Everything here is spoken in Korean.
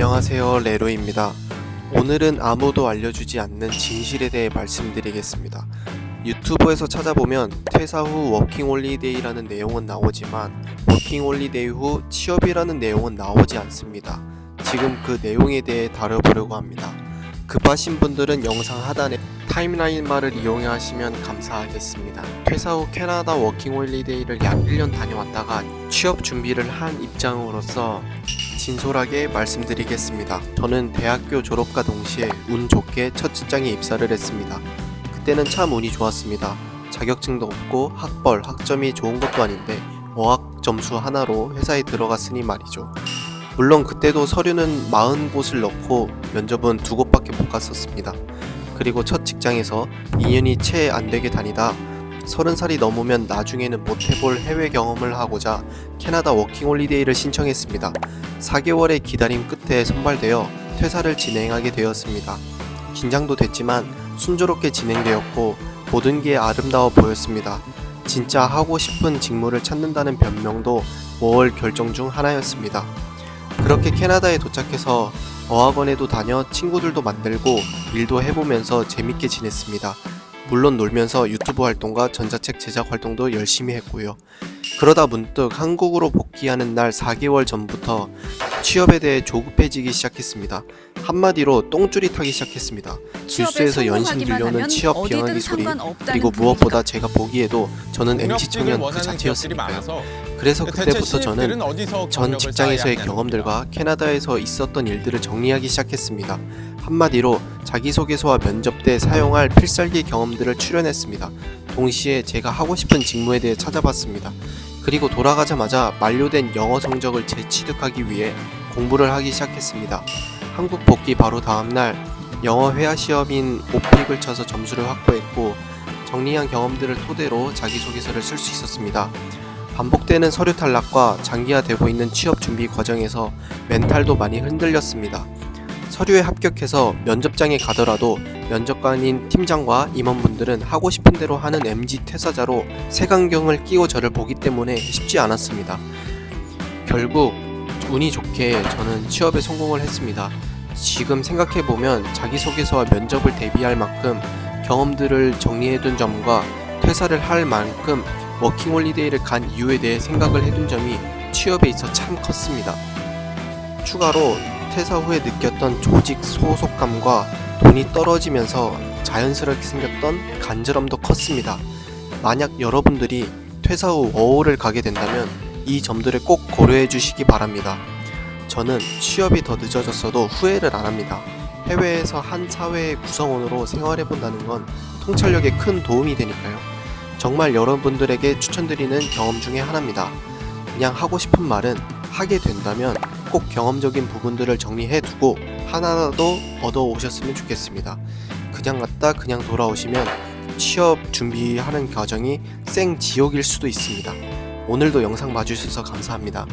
안녕하세요, 레로입니다. 오늘은 아무도 알려주지 않는 진실에 대해 말씀드리겠습니다. 유튜브에서 찾아보면 퇴사 후 워킹홀리데이라는 내용은 나오지만 워킹홀리데이 후 취업이라는 내용은 나오지 않습니다. 지금 그 내용에 대해 다뤄보려고 합니다. 급하신 분들은 영상 하단에 타임라인 말을 이용하시면 감사하겠습니다. 퇴사 후 캐나다 워킹홀리데이를 약 1년 다녀왔다가 취업 준비를 한 입장으로서 진솔하게 말씀드리겠습니다. 저는 대학교 졸업과 동시에 운 좋게 첫 직장에 입사를 했습니다. 그때는 참 운이 좋았습니다. 자격증도 없고 학벌, 학점이 좋은 것도 아닌데 어학 점수 하나로 회사에 들어갔으니 말이죠. 물론 그때도 서류는 40곳을 넣고 면접은 2곳밖에 못 갔었습니다. 그리고 첫 직장에서 2년이 채 안되게 다니다 30살이 넘으면 나중에는 못해볼 해외 경험을 하고자 캐나다 워킹홀리데이를 신청했습니다. 4개월의 기다림 끝에 선발되어 퇴사를 진행하게 되었습니다. 긴장도 됐지만 순조롭게 진행되었고 모든 게 아름다워 보였습니다. 진짜 하고 싶은 직무를 찾는다는 변명도 5월 결정 중 하나였습니다. 그렇게 캐나다에 도착해서 어학원에도 다녀 친구들도 만들고 일도 해보면서 재밌게 지냈습니다. 물론 놀면서 유튜브 활동과 전자책 제작 활동도 열심히 했고요. 그러다 문득 한국으로 복귀하는 날 4개월 전부터 취업에 대해 조급해지기 시작했습니다. 한마디로 똥줄이 타기 시작했습니다. 뉴스에서 연신 들려오는 취업 비하하기 소리, 그리고 무엇보다 제가 보기에도 저는 MZ청년 그 자체였으니까요. 그래서 그때부터 저는 전 직장에서의 경험들과 캐나다에서 있었던 일들을 정리하기 시작했습니다. 한마디로 자기소개서와 면접 때 사용할 필살기 경험들을 출연했습니다. 동시에 제가 하고 싶은 직무에 대해 찾아봤습니다. 그리고 돌아가자마자 만료된 영어 성적을 재취득하기 위해 공부를 하기 시작했습니다. 한국 복귀 바로 다음날 영어 회화 시험인 오픽을 쳐서 점수를 확보했고 정리한 경험들을 토대로 자기소개서를 쓸 수 있었습니다. 반복되는 서류 탈락과 장기화되고 있는 취업 준비 과정에서 멘탈도 많이 흔들렸습니다. 서류에 합격해서 면접장에 가더라도 면접관인 팀장과 임원분들은 하고 싶은 대로 하는 MZ 퇴사자로 색안경을 끼고 저를 보기 때문에 쉽지 않았습니다. 결국 운이 좋게 저는 취업에 성공을 했습니다. 지금 생각해보면 자기소개서와 면접을 대비할 만큼 경험들을 정리해둔 점과 퇴사를 할 만큼 워킹홀리데이를 간 이유에 대해 생각을 해둔 점이 취업에 있어 참 컸습니다. 추가로 퇴사 후에 느꼈던 조직 소속감과 돈이 떨어지면서 자연스럽게 생겼던 간절함도 컸습니다. 만약 여러분들이 퇴사 후 워홀을 가게 된다면 이 점들을 꼭 고려해 주시기 바랍니다. 저는 취업이 더 늦어졌어도 후회를 안 합니다. 해외에서 한 사회의 구성원으로 생활해 본다는 건 통찰력에 큰 도움이 되니까요. 정말 여러분들에게 추천드리는 경험 중에 하나입니다. 그냥 하고 싶은 말은 하게 된다면 꼭 경험적인 부분들을 정리해 두고 하나라도 얻어 오셨으면 좋겠습니다. 그냥 갔다 그냥 돌아오시면 취업 준비하는 과정이 생 지옥일 수도 있습니다. 오늘도 영상 봐주셔서 감사합니다.